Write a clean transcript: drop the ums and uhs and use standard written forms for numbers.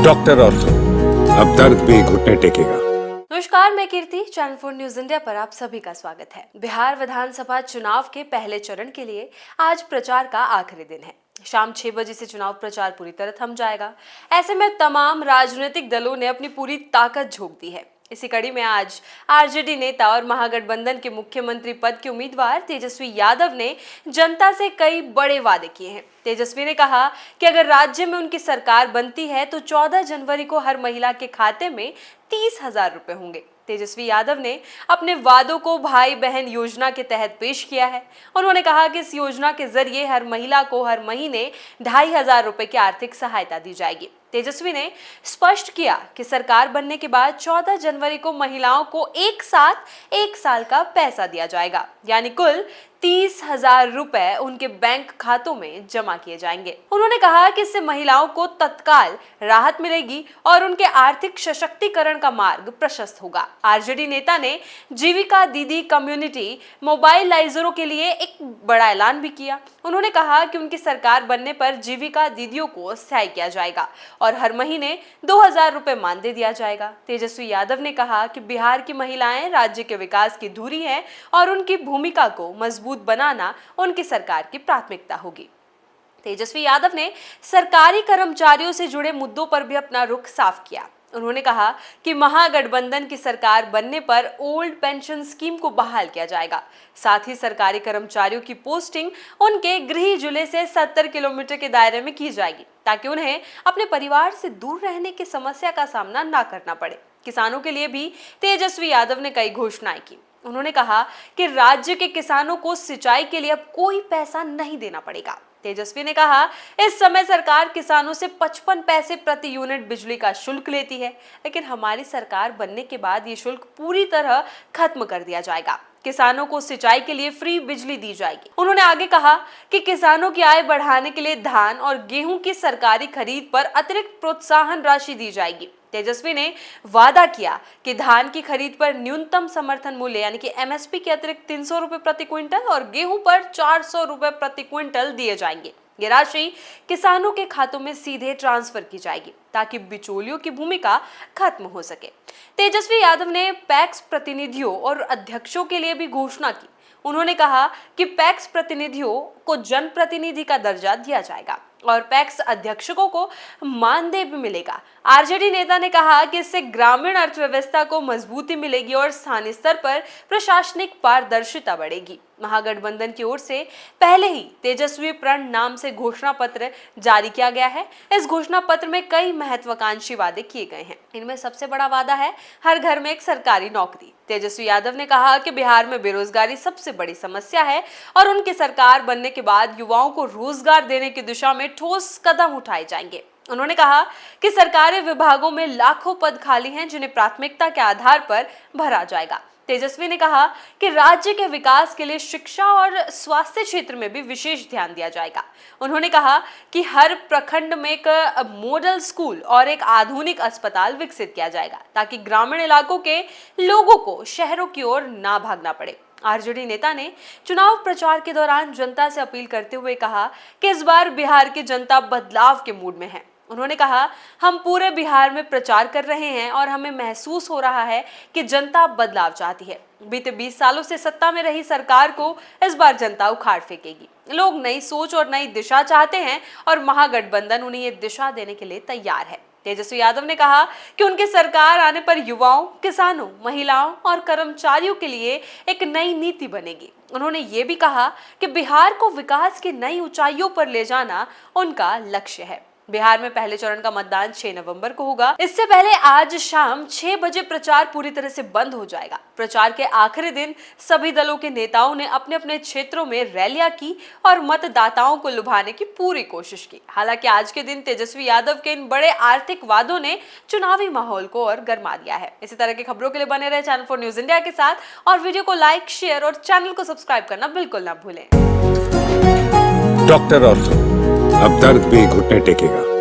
Doctor ortho, अब दर्द भी घुटने टेकेगा। नमस्कार, मैं कीर्ति, चैनल 4 न्यूज इंडिया पर आप सभी का स्वागत है। बिहार विधानसभा चुनाव के पहले चरण के लिए आज प्रचार का आखिरी दिन है। शाम 6 बजे से चुनाव प्रचार पूरी तरह थम जाएगा। ऐसे में तमाम राजनीतिक दलों ने अपनी पूरी ताकत झोंक दी है। इसी कड़ी में आज आरजेडी नेता और महागठबंधन के मुख्यमंत्री पद के उम्मीदवार तेजस्वी यादव ने जनता से कई बड़े वादे किए हैं। तेजस्वी ने कहा कि अगर राज्य में उनकी सरकार बनती है तो 14 जनवरी को हर महिला के खाते में 30,000 रुपए होंगे। तेजस्वी यादव ने अपने वादों को भाई बहन योजना के तहत पेश किया है। उन्होंने कहा कि इस योजना के जरिए हर महिला को हर महीने 2,500 रुपए की आर्थिक सहायता दी जाएगी। तेजस्वी ने स्पष्ट किया कि सरकार बनने के बाद 14 जनवरी को महिलाओं को एक साथ 1 साल का पैसा दिया जाएगा, यानी कुल 30,000 रुपए उनके बैंक खातों में जमा किए जाएंगे। उन्होंने कहा कि इससे महिलाओं को तत्काल राहत मिलेगी और उनके आर्थिक सशक्तिकरण का मार्ग प्रशस्त होगा। आरजेडी नेता ने जीविका दीदी कम्युनिटी मोबाइलाइजरों के लिए एक बड़ा ऐलान भी किया। उन्होंने कहा कि उनकी सरकार बनने पर जीविका दीदियों को सहाय किया जाएगा और हर महीने 2,000 रुपए मानदेय दिया जाएगा। तेजस्वी यादव ने कहा कि बिहार की महिलाएं राज्य के विकास की धुरी हैं और उनकी भूमिका को मजबूत बनाना उनकी सरकार की प्राथमिकता होगी। तेजस्वी यादव ने सरकारी कर्मचारियों से जुड़े मुद्दों पर भी अपना रुख साफ किया। उन्होंने कहा कि महागठबंधन की सरकार बनने पर ओल्ड पेंशन स्कीम को बहाल किया जाएगा। साथ ही सरकारी कर्मचारियों की पोस्टिंग उनके गृह जिले से 70 किलोमीटर के दायरे में की जाएगी, ताकि उन्हें अपने परिवार से दूर रहने की समस्या का सामना न करना पड़े। किसानों के लिए भी तेजस्वी यादव ने कई घोषणाएं की। उन्होंने कहा कि राज्य के किसानों को सिंचाई के लिए अब कोई पैसा नहीं देना पड़ेगा। तेजस्वी ने कहा, इस समय सरकार किसानों से 55 पैसे प्रति यूनिट बिजली का शुल्क लेती है, लेकिन हमारी सरकार बनने के बाद ये शुल्क पूरी तरह खत्म कर दिया जाएगा। किसानों को सिंचाई के लिए फ्री बिजली दी जाएगी। उन्होंने आगे कहा कि किसानों की आय बढ़ाने के लिए धान और गेहूं की सरकारी खरीद पर अतिरिक्त प्रोत्साहन राशि दी जाएगी। तेजस्वी ने वादा किया कि धान की खरीद पर न्यूनतम समर्थन मूल्य यानी कि एमएसपी के अतिरिक्त 300 रुपए प्रति क्विंटल और गेहूं पर 400 रुपए प्रति क्विंटल दिए जाएंगे। ये राशि किसानों के खातों में सीधे ट्रांसफर की जाएगी, ताकि बिचौलियों की भूमिका खत्म हो सके। तेजस्वी यादव ने पैक्स प्रतिनिधियों और अध्यक्षों के लिए भी घोषणा की। उन्होंने कहा कि पैक्स प्रतिनिधियों को जनप्रतिनिधि का दर्जा दिया जाएगा और पैक्स अध्यक्षकों को मानदेय भी मिलेगा। आरजेडी नेता ने कहा कि इससे ग्रामीण अर्थव्यवस्था को मजबूती मिलेगी और स्थानीय स्तर पर प्रशासनिक पारदर्शिता बढ़ेगी। महागठबंधन की ओर से पहले ही तेजस्वी प्रण नाम से घोषणा पत्र जारी किया गया है। इस घोषणा पत्र में कई महत्वाकांक्षी वादे किए गए हैं। इनमें सबसे बड़ा वादा है हर घर में एक सरकारी नौकरी। तेजस्वी यादव ने कहा कि बिहार में बेरोजगारी सबसे बड़ी समस्या है और उनकी सरकार बनने के बाद युवाओं को रोजगार देने की दिशा में ठोस कदम उठाए जाएंगे। उन्होंने कहा कि सरकारी विभागों में लाखों पद खाली हैं, जिन्हें प्राथमिकता के आधार पर भरा जाएगा। तेजस्वी ने कहा कि राज्य के विकास के लिए शिक्षा और स्वास्थ्य क्षेत्र में भी विशेष ध्यान दिया जाएगा। उन्होंने कहा कि हर प्रखंड में एक मॉडल स्कूल और एक आधुनिक अस्पताल विकसित किया जाएगा, ताकि ग्रामीण इलाकों के लोगों को शहरों की ओर ना भागना पड़े। आरजेडी नेता ने चुनाव प्रचार के दौरान जनता से अपील करते हुए कहा कि इस बार बिहार की जनता बदलाव के मूड में है। उन्होंने कहा, हम पूरे बिहार में प्रचार कर रहे हैं और हमें महसूस हो रहा है कि जनता बदलाव चाहती है। बीते 20 सालों से सत्ता में रही सरकार को इस बार जनता उखाड़ फेंकेगी। लोग नई सोच और नई दिशा चाहते हैं और महागठबंधन उन्हें ये दिशा देने के लिए तैयार है। तेजस्वी यादव ने कहा कि उनकी सरकार आने पर युवाओं, किसानों, महिलाओं और कर्मचारियों के लिए एक नई नीति बनेगी। उन्होंने ये भी कहा कि बिहार को विकास की नई ऊंचाइयों पर ले जाना उनका लक्ष्य है। बिहार में पहले चरण का मतदान 6 नवंबर को होगा। इससे पहले आज शाम 6 बजे प्रचार पूरी तरह से बंद हो जाएगा। प्रचार के आखिरी दिन सभी दलों के नेताओं ने अपने अपने क्षेत्रों में रैलियां की और मतदाताओं को लुभाने की पूरी कोशिश की। हालांकि आज के दिन तेजस्वी यादव के इन बड़े आर्थिक वादों ने चुनावी माहौल को और गर्मा दिया है। इसी तरह की खबरों के लिए बने रहे चैनल 4 न्यूज इंडिया के साथ और वीडियो को लाइक, शेयर और चैनल को सब्सक्राइब करना बिल्कुल ना भूलें। डॉक्टर ऑर्थो, अब दर्द भी घुटने टेकेगा।